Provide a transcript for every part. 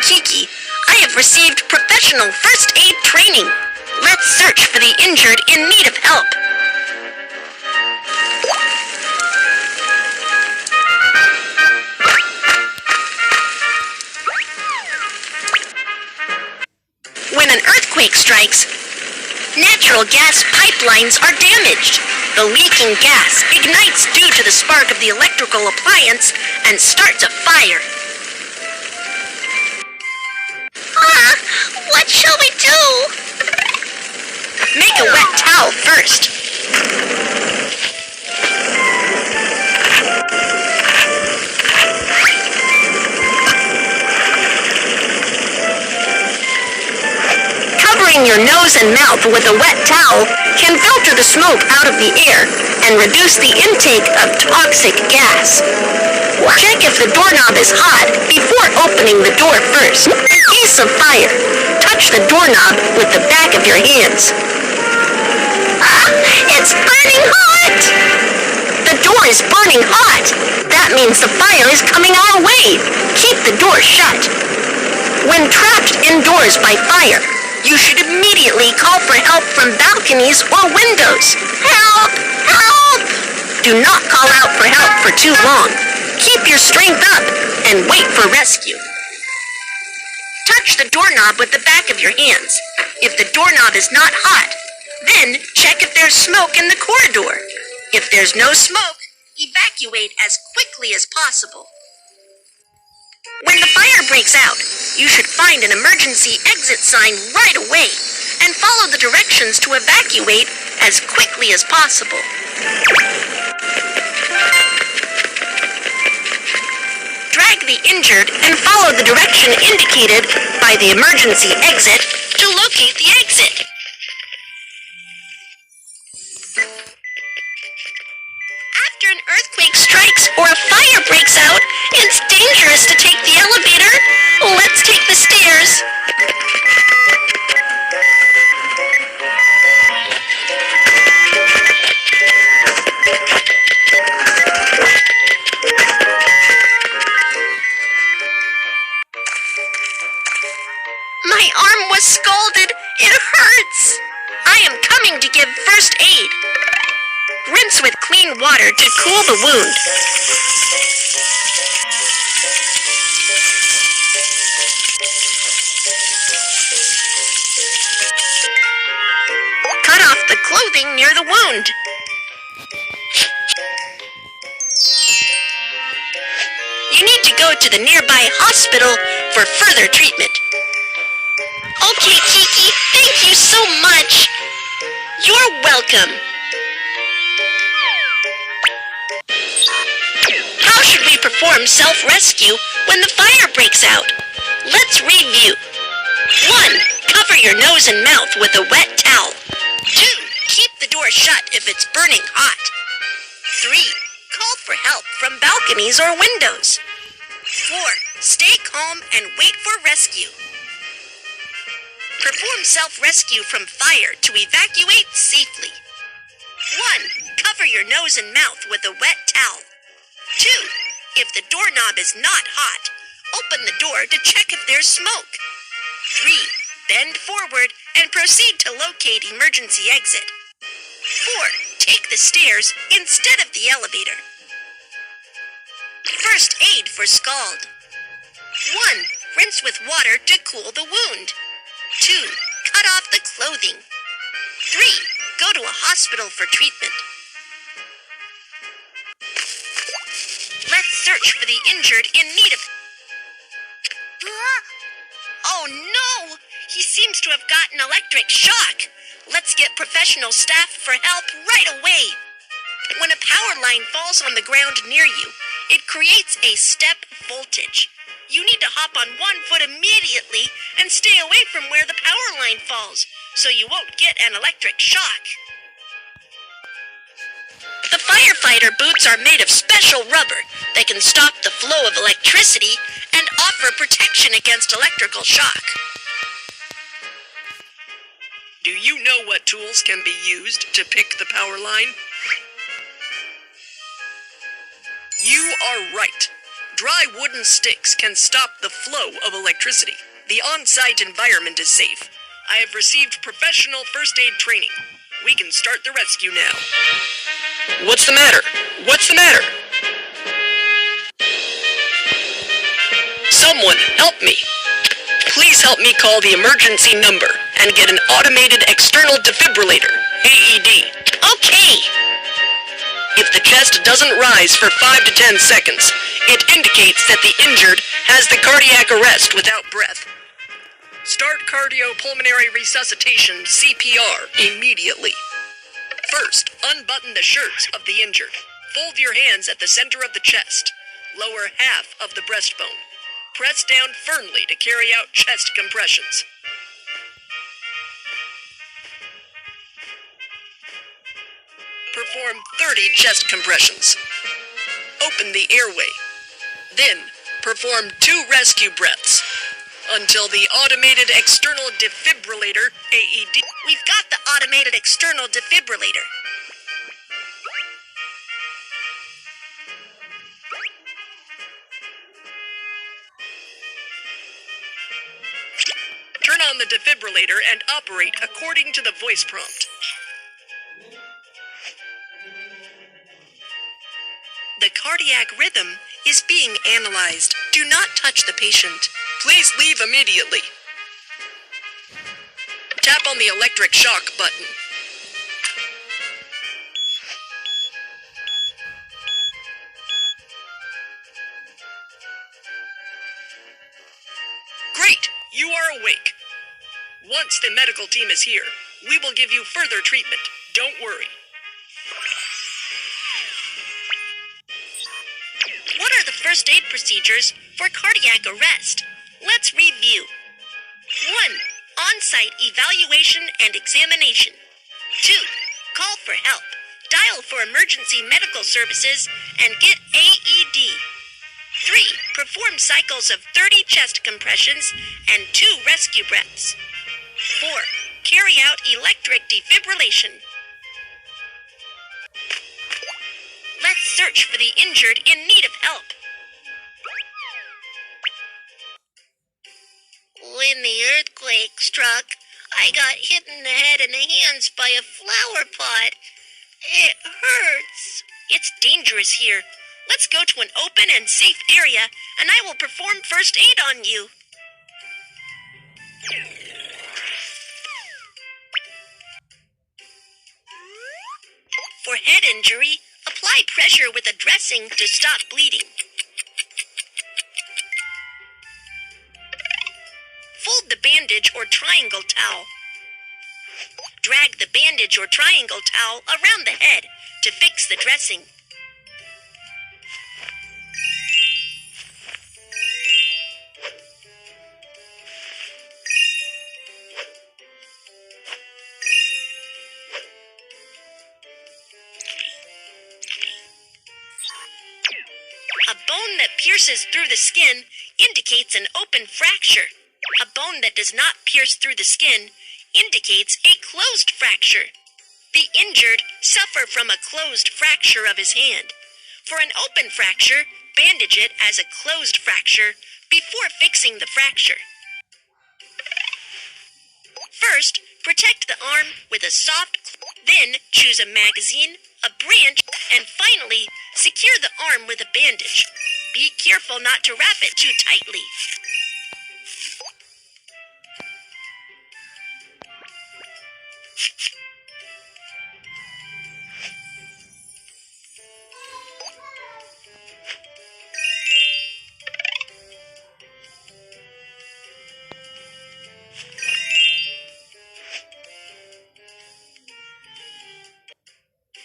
Kiki. I have received professional first aid training. Let's search for the injured in need of help. When an earthquake strikes, natural gas pipelines are damaged. The leaking gas ignites due to the spark of the electrical appliance and starts a fire. What shall we do? Make a wet towel first. Covering your nose and mouth with a wet towel can filter the smoke out of the air and reduce the intake of toxic gas. Check if the doorknob is hot before opening the door first. In case of fire, touch the doorknob with the back of your hands. It's burning hot! The door is burning hot! That means the fire is coming our way. Keep the door shut. When trapped indoors by fire, you should immediately call for help from balconies or windows. Help! Help! Do not call out for help for too long. Keep your strength up and wait for rescue. Touch the doorknob with the back of your hands. If the doorknob is not hot, then check if there's smoke in the corridor. If there's no smoke, evacuate as quickly as possible. When the fire breaks out, you should find an emergency exit sign right away and follow the directions to evacuate as quickly as possible. Drag the injured and follow the direction indicated by the emergency exit to locate the exit. After an earthquake strikes or a fire breaks out, it's dangerous to take the elevator. Let's take the stairs. My arm was scalded. It hurts. I am coming to give first aid. Rinse with clean water to cool the wound. Cut off the clothing near the wound. You need to go to the nearby hospital for further treatment. Okay, Kiki, thank you so much. You're welcome. How should we perform self-rescue when the fire breaks out? Let's review. 1. Cover your nose and mouth with a wet towel. 2. Keep the door shut if it's burning hot. 3. Call for help from balconies or windows. 4. Stay calm and wait for rescue. Perform self-rescue from fire to evacuate safely. 1. Cover your nose and mouth with a wet towel. 2. If the doorknob is not hot, open the door to check if there's smoke. 3. Bend forward and proceed to locate emergency exit. 4. Take the stairs instead of the elevator. First aid for scald. 1. Rinse with water to cool the wound. 2. Cut off the clothing. 3. Go to a hospital for treatment. Let's search for the injured in need of... Oh no! He seems to have gotten electric shock. Let's get professional staff for help right away. When a power line falls on the ground near you, it creates a step voltage. You need to hop on one foot immediately and stay away from where the power line falls, so you won't get an electric shock. The firefighter boots are made of special rubber that can stop the flow of electricity and offer protection against electrical shock. Do you know what tools can be used to pick the power line? You are right. Dry wooden sticks can stop the flow of electricity. The on-site environment is safe. I have received professional first aid training. We can start the rescue now. What's the matter? What's the matter? Someone help me. Please help me call the emergency number and get an automated external defibrillator, AED. Okay. If the chest doesn't rise for 5 to 10 seconds, it indicates that the injured has the cardiac arrest without breath. Start cardiopulmonary resuscitation, CPR, immediately. First, unbutton the shirts of the injured. Fold your hands at the center of the chest. Lower half of the breastbone. Press down firmly to carry out chest compressions. Perform 30 chest compressions. Open the airway. Then, perform 2 rescue breaths until the automated external defibrillator, AED. We've got the automated external defibrillator. Turn on the defibrillator and operate according to the voice prompt. The cardiac rhythm is being analyzed. Do not touch the patient. Please leave immediately. Tap on the electric shock button. Great! You are awake. Once the medical team is here, we will give you further treatment. Don't worry. What are the first aid procedures for cardiac arrest? Let's review. 1. On-site evaluation and examination. 2. Call for help. Dial for emergency medical services and get AED. 3. Perform cycles of 30 chest compressions and 2 rescue breaths. 4. Carry out electric defibrillation. Let's search for the injured in need of help. When the earthquake struck, I got hit in the head and the hands by a flower pot. It hurts. It's dangerous here. Let's go to an open and safe area, and I will perform first aid on you. For head injury, apply pressure with a dressing to stop bleeding. Fold the bandage or triangle towel. Drag the bandage or triangle towel around the head to fix the dressing. A bone that pierces through the skin indicates an open fracture. A bone that does not pierce through the skin indicates a closed fracture. The injured suffer from a closed fracture of his hand. For an open fracture, bandage it as a closed fracture before fixing the fracture. First, protect the arm with a then choose a magazine, a branch, and finally, secure the arm with a bandage. Be careful not to wrap it too tightly.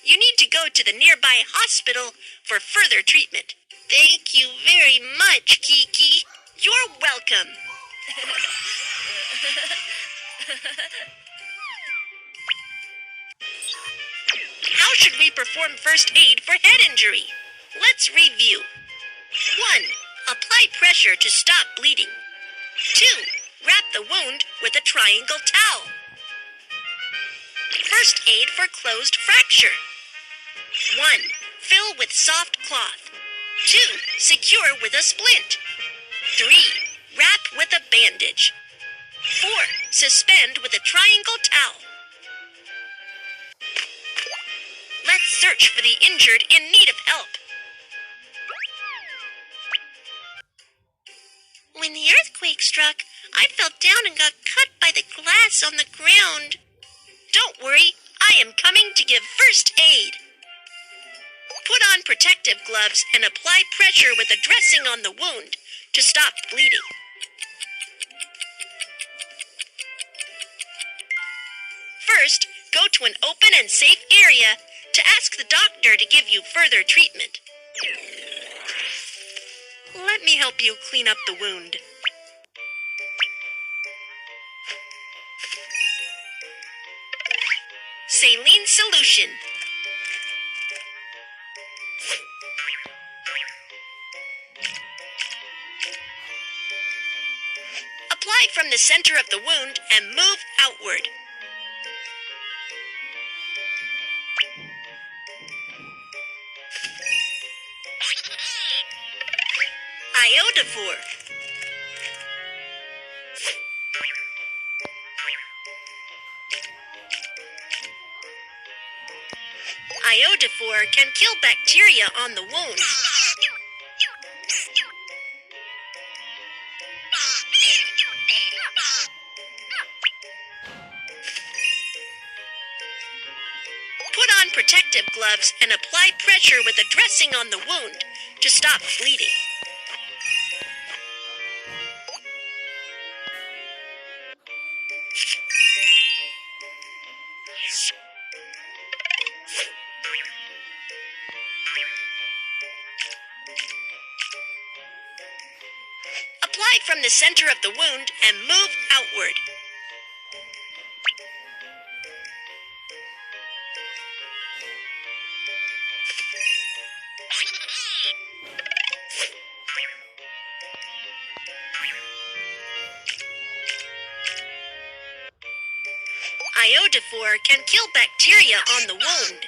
You need to go to the nearby hospital for further treatment. Thank you very much, Kiki. You're welcome. How should we perform first aid for head injury? Let's review. 1. Apply pressure to stop bleeding. 2. Wrap the wound with a triangle towel. First aid for closed fracture. 1. Fill with soft cloth. 2. Secure with a splint. 3. Wrap with a bandage. 4. Suspend with a triangle towel. Let's search for the injured in need of help. When the earthquake struck, I fell down and got cut by the glass on the ground. Don't worry, I am coming to give first aid. Put on protective gloves and apply pressure with a dressing on the wound to stop bleeding. First, go to an open and safe area to ask the doctor to give you further treatment. Let me help you clean up the wound. Saline solution. Apply from the center of the wound and move outward. Iodophor. Iodophor can kill bacteria on the wound. Put on protective gloves and apply pressure with a dressing on the wound to stop bleeding. Apply from the center of the wound and move outward. Iodophor can kill bacteria on the wound.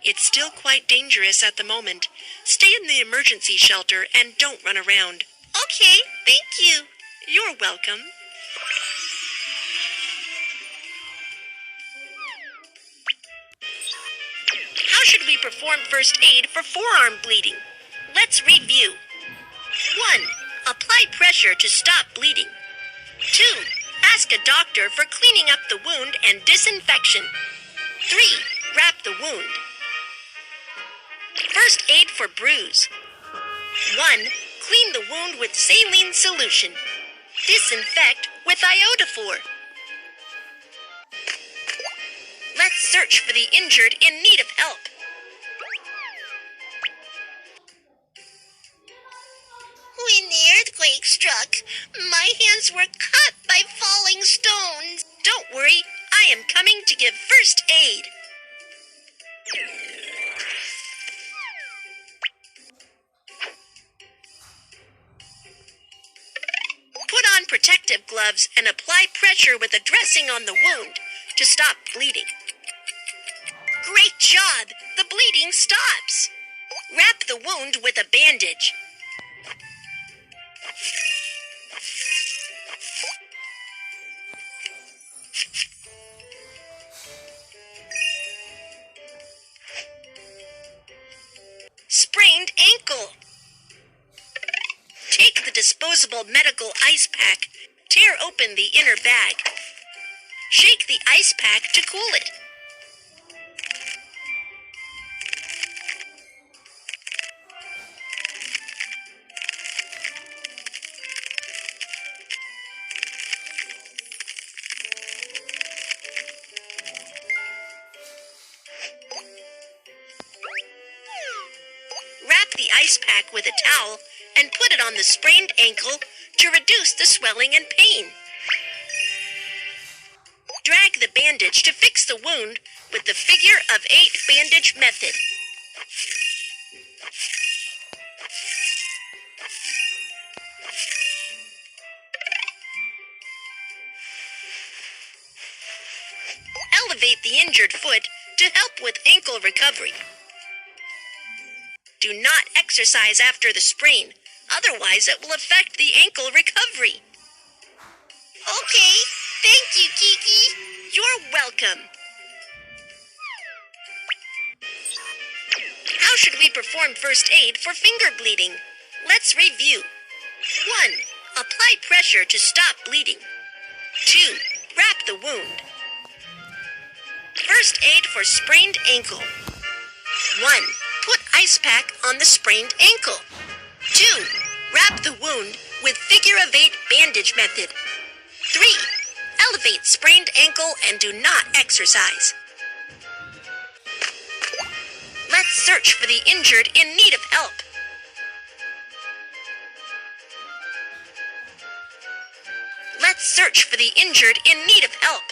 It's still quite dangerous at the moment. Stay in the emergency shelter and don't run around. Okay, thank you. You're welcome. How should we perform first aid for forearm bleeding? Let's review. 1. Apply pressure to stop bleeding. 2. Ask a doctor for cleaning up the wound and disinfection. 3. Wrap the wound. First aid for bruise. 1. Clean the wound with saline solution. Disinfect with iodophor. Let's search for the injured in need of help. When the earthquake struck, my hands were cut by falling stones. Don't worry, I am coming to give first aid. Put on protective gloves and apply pressure with a dressing on the wound to stop bleeding. Great job! The bleeding stops. Wrap the wound with a bandage. Sprained ankle. Take the disposable medical ice pack, tear open the inner bag. Shake the ice pack to cool it. Wrap the ice pack with a towel and put it on the sprained ankle to reduce the swelling and pain. Drag the bandage to fix the wound with the figure of 8 bandage method. elevate the injured foot to help with ankle recovery. Do not exercise after the sprain, otherwise it will affect the ankle recovery. Okay, thank you, Kiki. You're welcome. How should we perform first aid for finger bleeding? Let's review. 1. Apply pressure to stop bleeding. 2. Wrap the wound. First aid for sprained ankle. 1. Put ice pack on the sprained ankle. 2. Wrap the wound with figure of 8 bandage method. 3. Elevate sprained ankle and do not exercise. Let's search for the injured in need of help. Let's search for the injured in need of help.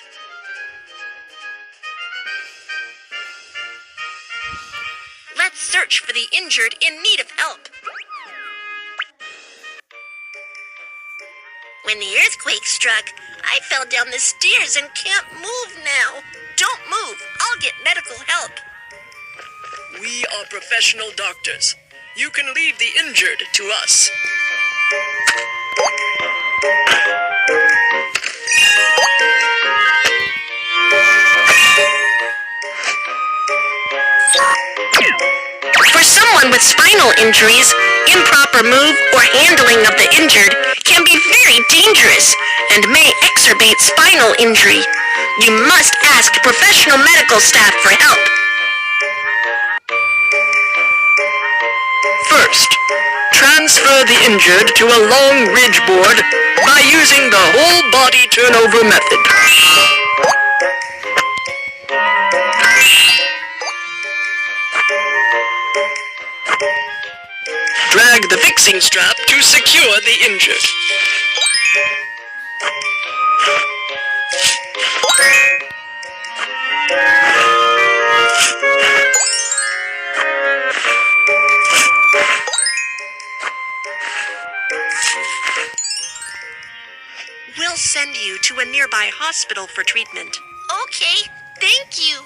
Let's search for the injured in need of help. When the earthquake struck, I fell down the stairs and can't move now. Don't move. I'll get medical help. We are professional doctors. You can leave the injured to us. For someone with spinal injuries, improper move or handling of the injured can be very dangerous and may exacerbate spinal injury. You must ask professional medical staff for help. First, transfer the injured to a long ridge board by using the whole body turnover method. Drag the fixing strap to secure the injured. We'll send you to a nearby hospital for treatment. Okay, thank you.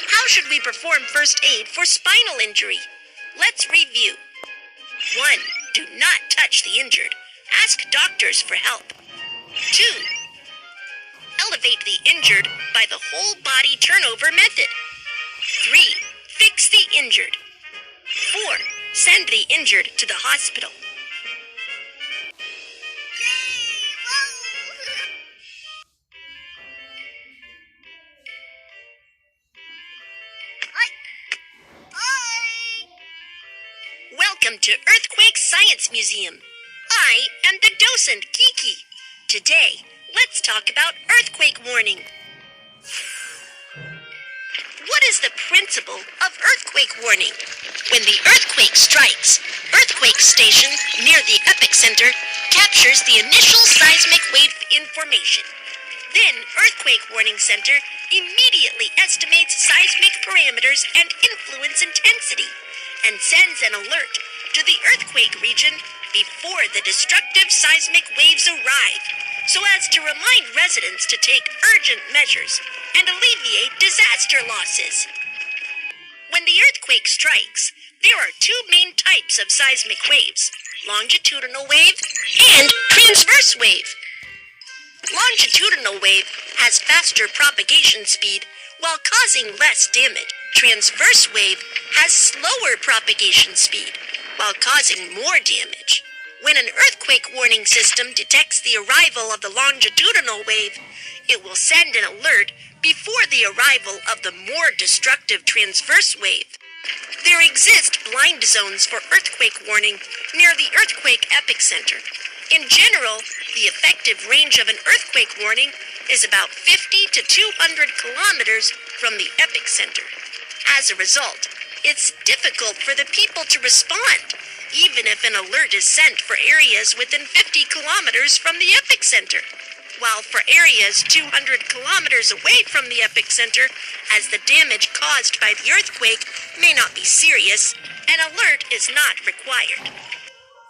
How should we perform first aid for spinal injury? Let's review. 1. Do not touch the injured. Ask doctors for help. 2. Elevate the injured by the whole body turnover method. 3. Fix the injured. 4. Send the injured to the hospital. Welcome to Earthquake Science Museum. I am the docent, Kiki. Today, let's talk about earthquake warning. What is the principle of earthquake warning? When the earthquake strikes, earthquake station near the epicenter captures the initial seismic wave information. Then earthquake warning center immediately estimates seismic parameters and influence intensity and sends an alert to the earthquake region before the destructive seismic waves arrive, so as to remind residents to take urgent measures and alleviate disaster losses. When the earthquake strikes, there are two main types of seismic waves: longitudinal wave and transverse wave. Longitudinal wave has faster propagation speed while causing less damage. Transverse wave has slower propagation speed while causing more damage. When an earthquake warning system detects the arrival of the longitudinal wave, it will send an alert before the arrival of the more destructive transverse wave. There exist blind zones for earthquake warning near the earthquake epicenter. In general, the effective range of an earthquake warning is about 50 to 200 kilometers from the epicenter. As a result, it's difficult for the people to respond, even if an alert is sent for areas within 50 kilometers from the epicenter. While for areas 200 kilometers away from the epicenter, as the damage caused by the earthquake may not be serious, an alert is not required.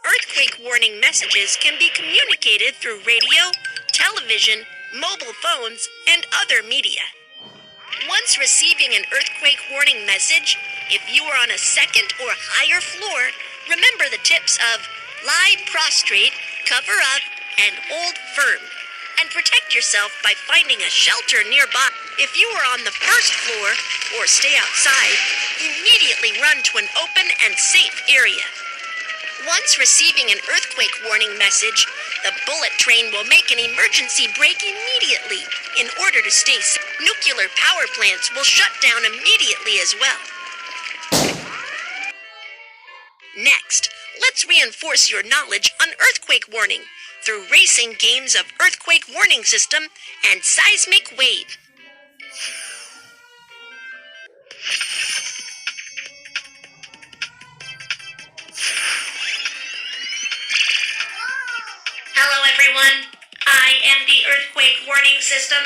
Earthquake warning messages can be communicated through radio, television, mobile phones, and other media. Once receiving an earthquake warning message, if you are on a second or higher floor, remember the tips of lie prostrate, cover up, and hold firm. And protect yourself by finding a shelter nearby. If you are on the first floor, or stay outside, immediately run to an open and safe area. Once receiving an earthquake warning message, the bullet train will make an emergency brake immediately in order to stay safe. Nuclear power plants will shut down immediately as well. Next, let's reinforce your knowledge on earthquake warning through racing games of earthquake warning system and seismic wave. Hello everyone, I am the earthquake warning system.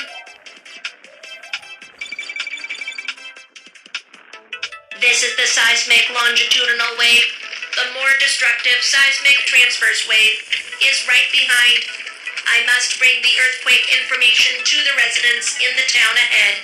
This is the seismic longitudinal wave. The more destructive seismic transverse wave is right behind. I must bring the earthquake information to the residents in the town ahead.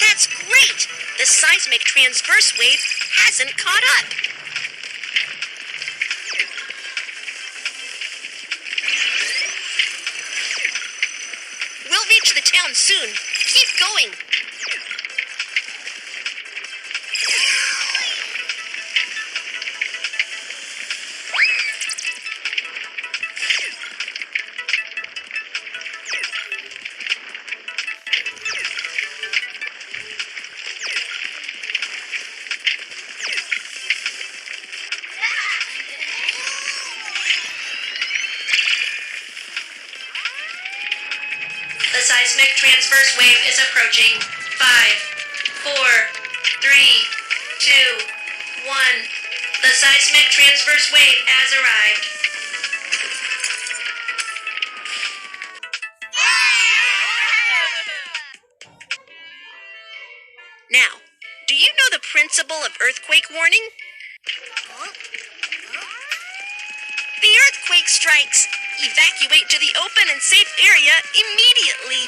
That's great! The seismic transverse wave hasn't caught up. We'll reach the town soon. Keep going. The seismic transverse wave is approaching. 5, 4, 3, 2, 1. The seismic transverse wave has arrived. Now, do you know the principle of earthquake warning? The earthquake strikes. Evacuate to the open and safe area immediately.